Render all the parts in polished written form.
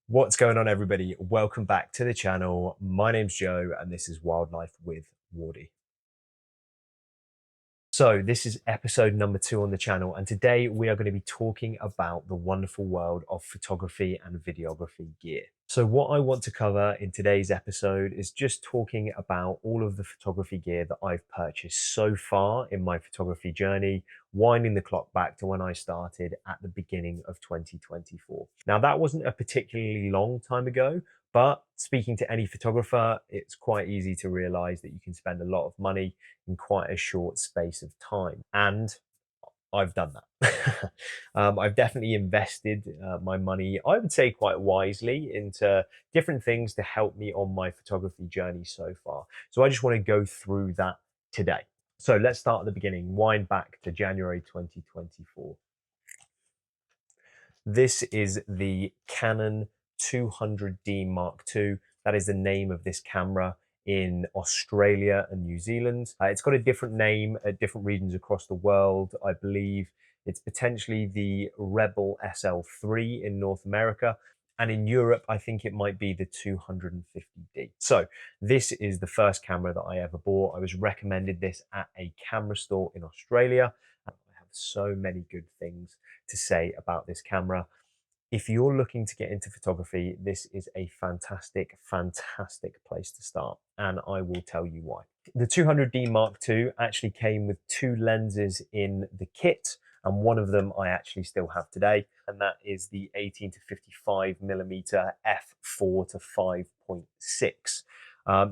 What's going on, everybody? Welcome back to the channel. My name's Joe, and this is Wildlife with Wardy. So this is episode number 2 on the channel, and today we are going to be talking about the wonderful world of photography and videography gear. So what I want to cover in today's episode is just talking about all of the photography gear that I've purchased so far in my photography journey, winding the clock back to when I started at the beginning of 2024. Now, that wasn't a particularly long time ago, but speaking to any photographer, it's quite easy to realize that you can spend a lot of money in quite a short space of time. And I've done that. I've definitely invested my money, I would say quite wisely, into different things to help me on my photography journey so far. So I just want to go through that today. So let's start at the beginning, wind back to January 2024. This is the Canon 200D Mark II. That is the name of this camera in Australia and New Zealand. It's got a different name at different regions across the world. I believe it's potentially the Rebel SL3 in North America. And in Europe, I think it might be the 250D. So this is the first camera that I ever bought. I was recommended this at a camera store in Australia. And I have so many good things to say about this camera. If you're looking to get into photography, this is a fantastic, fantastic place to start, and I will tell you why. The 200D Mark II actually came with 2 lenses in the kit, and one of them I actually still have today, and that is the 18 to 55 millimeter f4 to 5.6.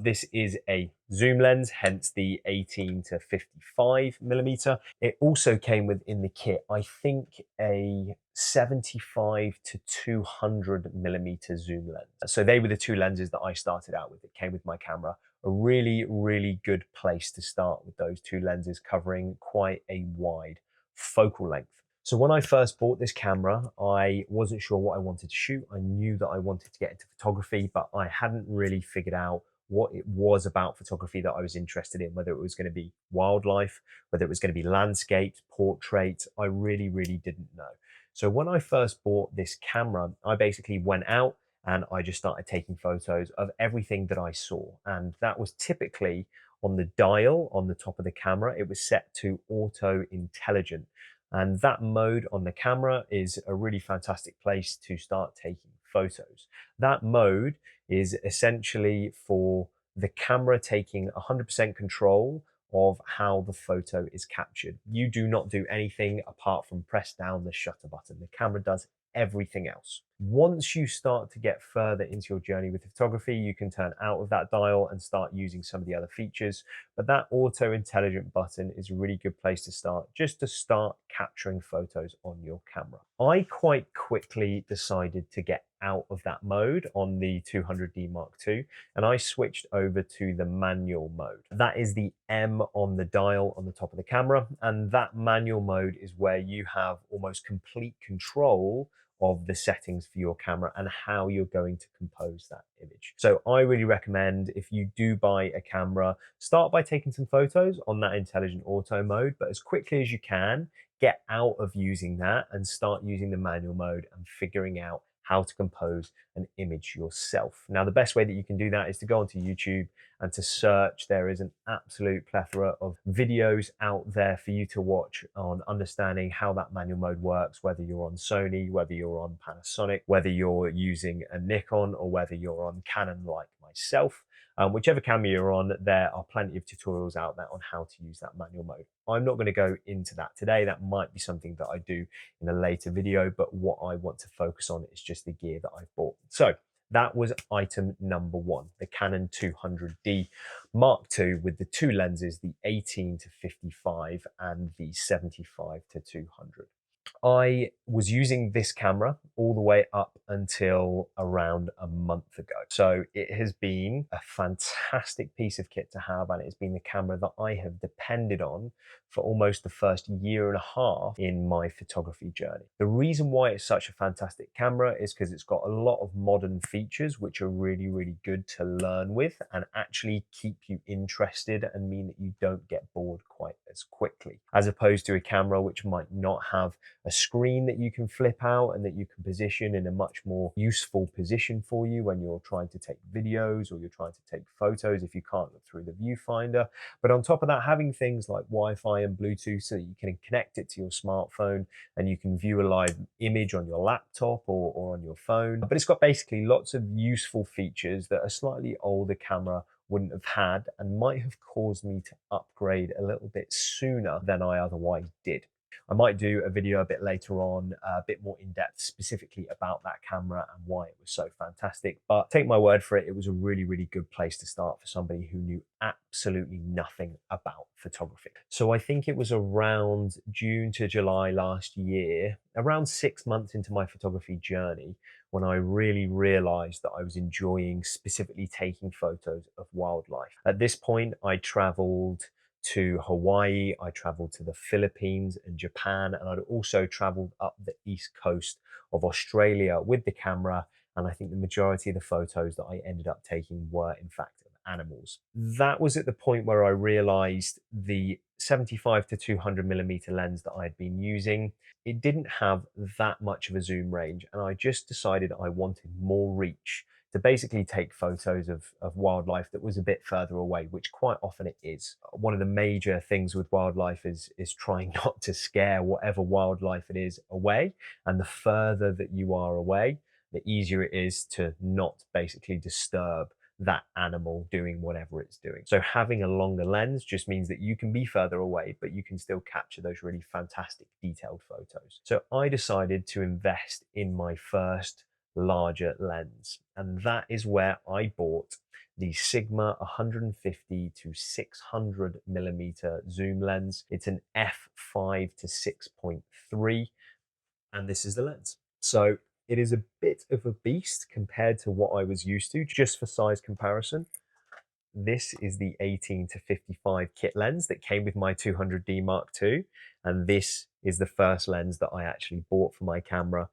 This is a zoom lens, hence the 18 to 55 millimeter. It also came within the kit, I think, a 75 to 200 millimeter zoom lens. So they were the 2 lenses that I started out with. It came with my camera. A really, really good place to start with those 2 lenses covering quite a wide focal length. So when I first bought this camera, I wasn't sure what I wanted to shoot. I knew that I wanted to get into photography, but I hadn't really figured out what it was about photography that I was interested in, whether it was going to be wildlife, whether it was going to be landscapes, portraits. I really, really didn't know. So when I first bought this camera, I basically went out and I just started taking photos of everything that I saw. And that was typically on the dial on the top of the camera. It was set to auto intelligent. And that mode on the camera is a really fantastic place to start taking photos. That mode is essentially for the camera taking 100% control of how the photo is captured. You do not do anything apart from press down the shutter button. The camera does everything else. Once you start to get further into your journey with photography, you can turn out of that dial and start using some of the other features. But that auto intelligent button is a really good place to start, just to start capturing photos on your camera. I quite quickly decided to get out of that mode on the 200D Mark II, and I switched over to the manual mode. That is the M on the dial on the top of the camera, and that manual mode is where you have almost complete control of the settings for your camera and how you're going to compose that image. So I really recommend, if you do buy a camera, start by taking some photos on that intelligent auto mode, but as quickly as you can, get out of using that and start using the manual mode and figuring out how to compose an image yourself. Now, the best way that you can do that is to go onto YouTube and to search. There is an absolute plethora of videos out there for you to watch on understanding how that manual mode works, whether you're on Sony, whether you're on Panasonic, whether you're using a Nikon, or whether you're on Canon like myself. Whichever camera you're on, there are plenty of tutorials out there on how to use that manual mode. I'm not going to go into that today. That might be something that I do in a later video, but what I want to focus on is just the gear that I've bought. So that was item number 1, the Canon 200D Mark II with the 2 lenses, the 18 to 55 and the 75 to 200. I was using this camera all the way up until around a month ago. So it has been a fantastic piece of kit to have, and it's been the camera that I have depended on for almost the first year and a half in my photography journey. The reason why it's such a fantastic camera is because it's got a lot of modern features which are really, really good to learn with and actually keep you interested and mean that you don't get bored quite as quickly, as opposed to a camera which might not have a a screen that you can flip out and that you can position in a much more useful position for you when you're trying to take videos or you're trying to take photos if you can't look through the viewfinder. But on top of that, having things like Wi-Fi and Bluetooth so that you can connect it to your smartphone and you can view a live image on your laptop or on your phone. But it's got basically lots of useful features that a slightly older camera wouldn't have had and might have caused me to upgrade a little bit sooner than I otherwise did. I might do a video a bit later on, a bit more in depth specifically about that camera and why it was so fantastic. But take my word for it, it was a really, really good place to start for somebody who knew absolutely nothing about photography. So I think it was around June to July last year, around 6 months into my photography journey, when I really realized that I was enjoying specifically taking photos of wildlife. At this point, I traveled to Hawaii, I traveled to the Philippines and Japan, and I'd also traveled up the east coast of Australia with the camera. And I think the majority of the photos that I ended up taking were, in fact, of animals. That was at the point where I realized the 75 to 200 millimeter lens that I had been using, it didn't have that much of a zoom range. And I just decided I wanted more reach to basically take photos of wildlife that was a bit further away, which quite often it is. One of the major things with wildlife is trying not to scare whatever wildlife it is away. And the further that you are away, the easier it is to not basically disturb that animal doing whatever it's doing. So having a longer lens just means that you can be further away, but you can still capture those really fantastic detailed photos. So I decided to invest in my first larger lens. And that is where I bought the Sigma 150 to 600 millimeter zoom lens. It's an f5 to 6.3, and this is the lens. So it is a bit of a beast compared to what I was used to. Just for size comparison, this is the 18 to 55 kit lens that came with my 200D Mark II. And this is the first lens that I actually bought for my camera.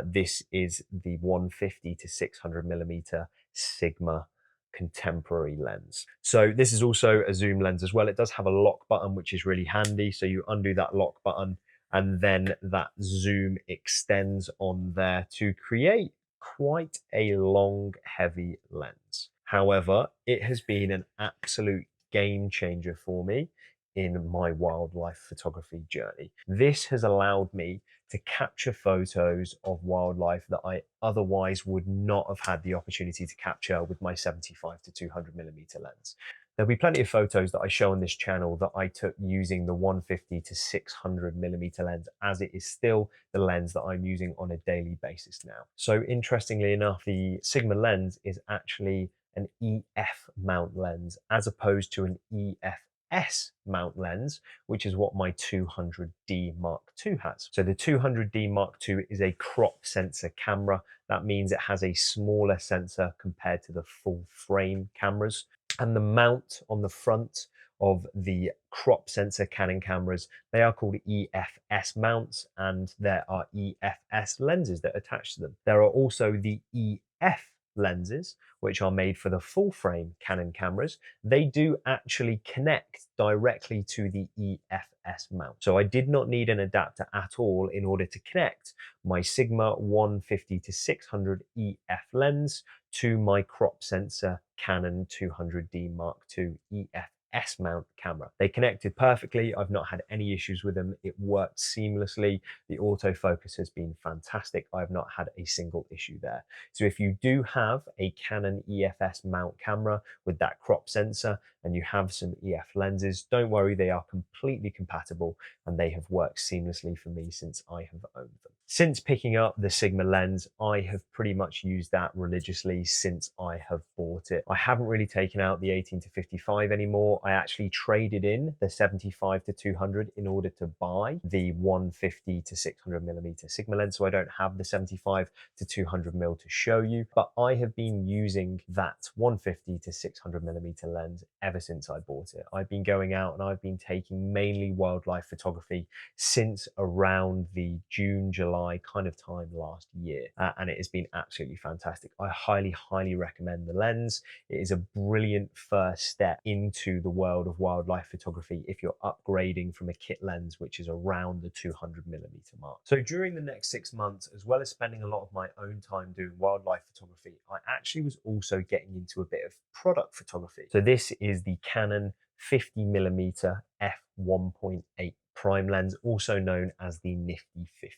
This is the 150 to 600 millimeter Sigma contemporary lens. So this is also a zoom lens as well. It does have a lock button, which is really handy. So you undo that lock button and then that zoom extends on there to create quite a long, heavy lens. However, it has been an absolute game changer for me in my wildlife photography journey. This has allowed me to capture photos of wildlife that I otherwise would not have had the opportunity to capture with my 75 to 200 millimeter lens. There'll be plenty of photos that I show on this channel that I took using the 150 to 600 millimeter lens, as it is still the lens that I'm using on a daily basis now. So interestingly enough, the Sigma lens is actually an EF mount lens as opposed to an EFS mount lens, which is what my 200D Mark II has. So the 200D Mark II is a crop sensor camera. That means it has a smaller sensor compared to the full frame cameras. And the mount on the front of the crop sensor Canon cameras, they are called EFS mounts, and there are EFS lenses that attach to them. There are also the EF lenses, which are made for the full frame Canon cameras. They do actually connect directly to the EFS mount. So I did not need an adapter at all in order to connect my Sigma 150 to 600 EF lens to my crop sensor Canon 200D Mark II EFS mount camera. They connected perfectly. I've not had any issues with them. It worked seamlessly. The autofocus has been fantastic. I've not had a single issue there. So if you do have a Canon EFS mount camera with that crop sensor and you have some EF lenses, don't worry, they are completely compatible and they have worked seamlessly for me since I have owned them. Since picking up the Sigma lens, I have pretty much used that religiously since I have bought it. I haven't really taken out the 18 to 55 anymore. I actually traded in the 75 to 200 in order to buy the 150 to 600 millimeter Sigma lens. So I don't have the 75 to 200 mil to show you, but I have been using that 150 to 600 millimeter lens ever since I bought it. I've been going out and I've been taking mainly wildlife photography since around the June, July kind of time last year. And it has been absolutely fantastic. I highly recommend the lens. It is a brilliant first step into the world of wildlife photography if you're upgrading from a kit lens, which is around the 200mm mark. So during the next 6 months, as well as spending a lot of my own time doing wildlife photography, I actually was also getting into a bit of product photography. So this is the Canon 50mm f1.8 prime lens, also known as the Nifty 50.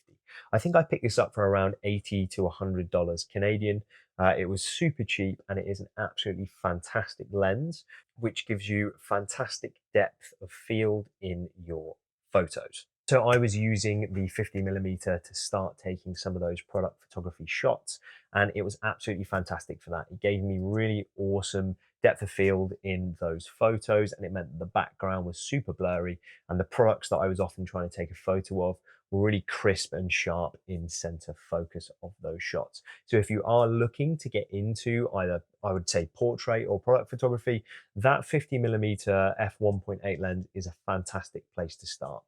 I think I picked this up for around $80 to $100 Canadian. It was super cheap, and it is an absolutely fantastic lens, which gives you fantastic depth of field in your photos. So I was using the 50mm to start taking some of those product photography shots, and it was absolutely fantastic for that. It gave me really awesome depth of field in those photos, and it meant that the background was super blurry, and the products that I was often trying to take a photo of were really crisp and sharp in center focus of those shots. So if you are looking to get into either, I would say, portrait or product photography, that 50mm f1.8 lens is a fantastic place to start.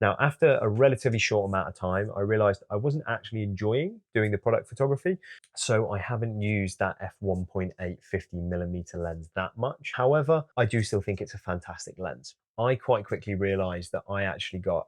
Now, after a relatively short amount of time, I realized I wasn't actually enjoying doing the product photography, so I haven't used that f1.8 50mm lens that much. However, I do still think it's a fantastic lens. I quite quickly realized that I actually got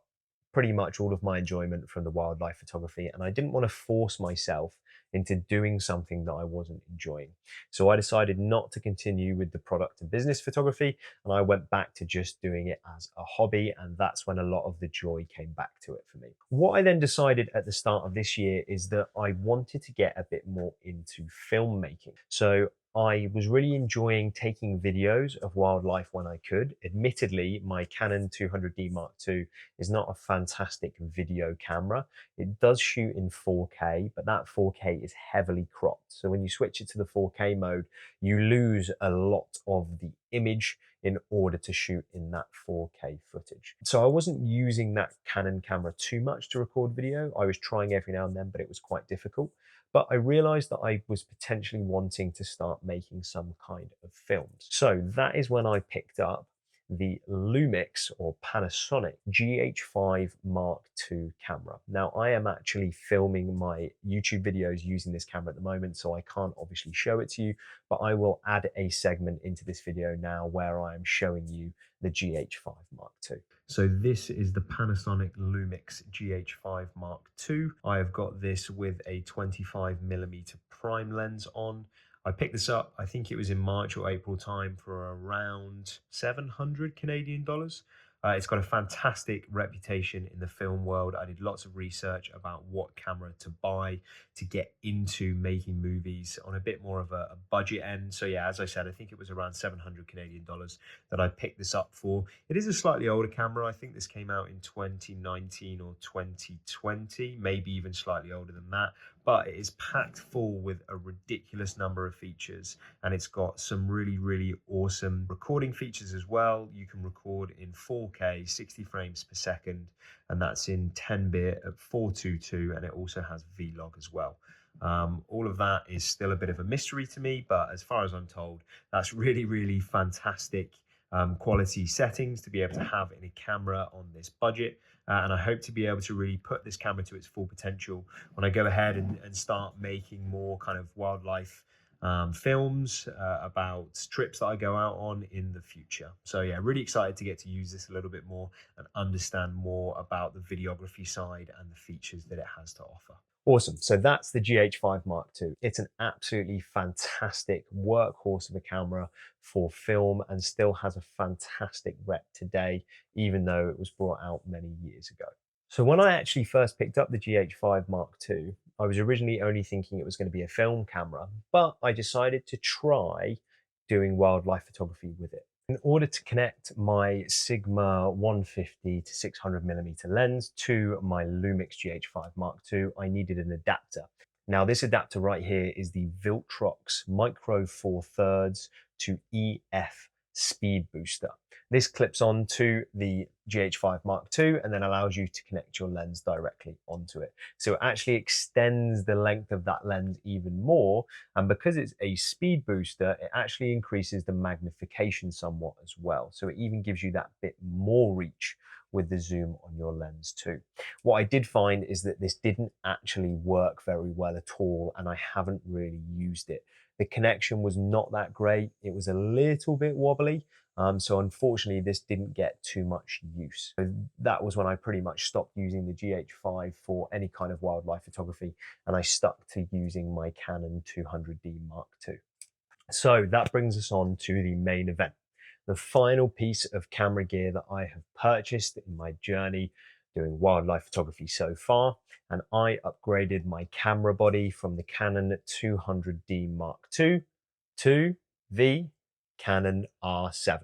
pretty much all of my enjoyment from the wildlife photography, and I didn't want to force myself into doing something that I wasn't enjoying. So I decided not to continue with the product and business photography, and I went back to just doing it as a hobby, and that's when a lot of the joy came back to it for me. What I then decided at the start of this year is that I wanted to get a bit more into filmmaking. So I was really enjoying taking videos of wildlife when I could. Admittedly, my Canon 200D Mark II is not a fantastic video camera. It does shoot in 4K, but that 4K is heavily cropped. So when you switch it to the 4K mode, you lose a lot of the image in order to shoot in that 4K footage. So I wasn't using that Canon camera too much to record video. I was trying every now and then, but it was quite difficult. But I realized that I was potentially wanting to start making some kind of films. So that is when I picked up the Lumix or Panasonic GH5 Mark II camera. Now, I am actually filming my YouTube videos using this camera at the moment, so I can't obviously show it to you, but I will add a segment into this video now where I am showing you the GH5 Mark II. So this is the Panasonic Lumix GH5 Mark II. I have got this with a 25mm prime lens on. I picked this up, I think it was in March or April time, for around 700 Canadian dollars. It's got a fantastic reputation in the film world. I did lots of research about what camera to buy to get into making movies on a bit more of a budget end. So yeah, as I said, I think it was around 700 Canadian dollars that I picked this up for. It is a slightly older camera. I think this came out in 2019 or 2020, maybe even slightly older than that. But it is packed full with a ridiculous number of features, and it's got some really, really awesome recording features as well. You can record in 4K, 60 frames per second, and that's in 10-bit at 422, and it also has Vlog as well. All of that is still a bit of a mystery to me, but as far as I'm told, that's really, really fantastic quality settings to be able to have in a camera on this budget. And I hope to be able to really put this camera to its full potential when I go ahead and start making more kind of wildlife films about trips that I go out on in the future. So yeah, really excited to get to use this a little bit more and understand more about the videography side and the features that it has to offer. Awesome. So that's the GH5 Mark II. It's an absolutely fantastic workhorse of a camera for film and still has a fantastic rep today, even though it was brought out many years ago. So when I actually first picked up the GH5 Mark II, I was originally only thinking it was going to be a film camera, but I decided to try doing wildlife photography with it. In order to connect my Sigma 150 to 600mm lens to my Lumix GH5 Mark II, I needed an adapter. Now this adapter right here is the Viltrox Micro Four Thirds to EF Speed Booster. This clips on to the GH5 Mark II and then allows you to connect your lens directly onto it. So it actually extends the length of that lens even more. And because it's a speed booster, it actually increases the magnification somewhat as well. So it even gives you that bit more reach with the zoom on your lens too. What I did find is that this didn't actually work very well at all, and I haven't really used it. The connection was not that great. It was a little bit wobbly. So unfortunately, this didn't get too much use. So that was when I pretty much stopped using the GH5 for any kind of wildlife photography, and I stuck to using my Canon 200D Mark II. So that brings us on to the main event, the final piece of camera gear that I have purchased in my journey doing wildlife photography so far. And I upgraded my camera body from the Canon 200D Mark II to the Canon R7.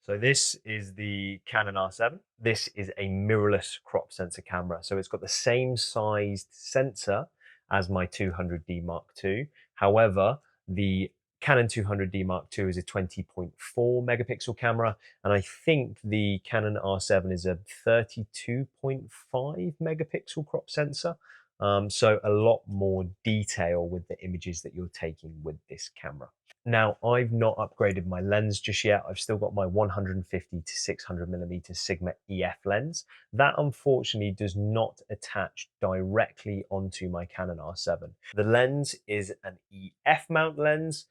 So this is the Canon R7. This is a mirrorless crop sensor camera. So it's got the same sized sensor as my 200D Mark II. However, the Canon 200D Mark II is a 20.4 megapixel camera, and I think the Canon R7 is a 32.5 megapixel crop sensor. So a lot more detail with the images that you're taking with this camera. Now, I've not upgraded my lens just yet. I've still got my 150 to 600 millimeter Sigma EF lens. That unfortunately does not attach directly onto my Canon R7. The lens is an EF mount lens,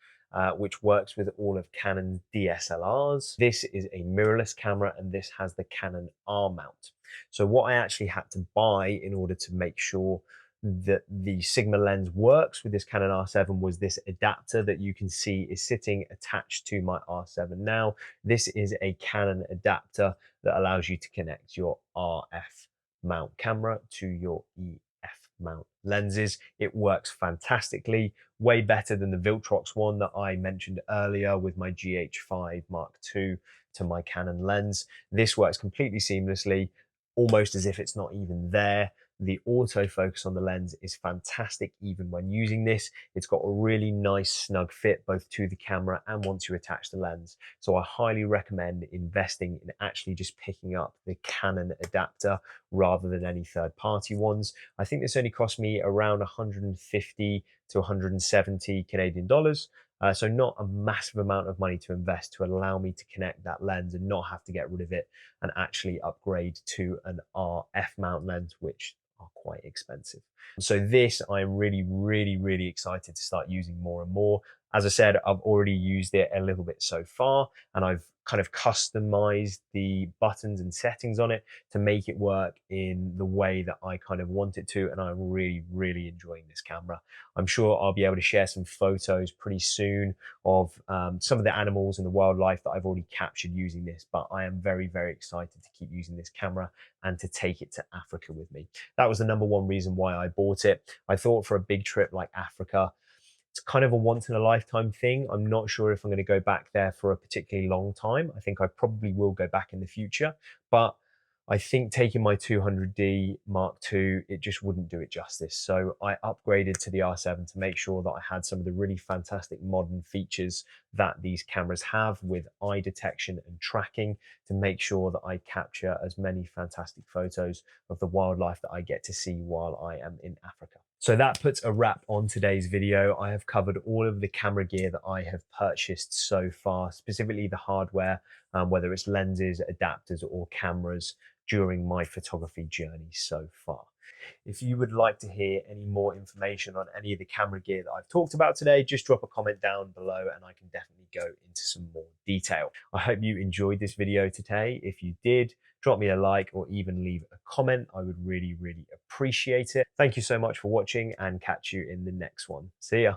which works with all of Canon's DSLRs. This is a mirrorless camera, and this has the Canon R mount. So what I actually had to buy in order to make sure that the Sigma lens works with this Canon R7 was this adapter that you can see is sitting attached to my R7 now. This is a Canon adapter that allows you to connect your RF mount camera to your EF mount lenses. It works fantastically, way better than the Viltrox one that I mentioned earlier with my GH5 Mark II to my Canon lens. This works completely seamlessly, almost as if it's not even there. The autofocus on the lens is fantastic even when using this. It's got a really nice snug fit both to the camera and once you attach the lens. So I highly recommend investing in actually just picking up the Canon adapter rather than any third-party ones. I think this only cost me around 150 to 170 Canadian dollars. So not a massive amount of money to invest to allow me to connect that lens and not have to get rid of it and actually upgrade to an RF mount lens, which are quite expensive. So this, I'm really excited to start using more and more. As I said, I've already used it a little bit so far, and I've kind of customized the buttons and settings on it to make it work in the way that I kind of want it to, and I'm really enjoying this camera. I'm sure I'll be able to share some photos pretty soon of some of the animals and the wildlife that I've already captured using this, but I am very excited to keep using this camera and to take it to Africa with me. That was the number one reason why I bought it. I thought for a big trip like Africa, it's kind of a once in a lifetime thing. I'm not sure if I'm going to go back there for a particularly long time. I think I probably will go back in the future, but I think taking my 200D Mark II, it just wouldn't do it justice. So I upgraded to the R7 to make sure that I had some of the really fantastic modern features that these cameras have with eye detection and tracking to make sure that I capture as many fantastic photos of the wildlife that I get to see while I am in Africa. So that puts a wrap on today's video. I have covered all of the camera gear that I have purchased so far, specifically the hardware, whether it's lenses, adapters, or cameras during my photography journey so far. If you would like to hear any more information on any of the camera gear that I've talked about today, just drop a comment down below and I can definitely go into some more detail. I hope you enjoyed this video today. If you did, drop me a like or even leave a comment. I would really appreciate it. Thank you so much for watching and catch you in the next one. See ya.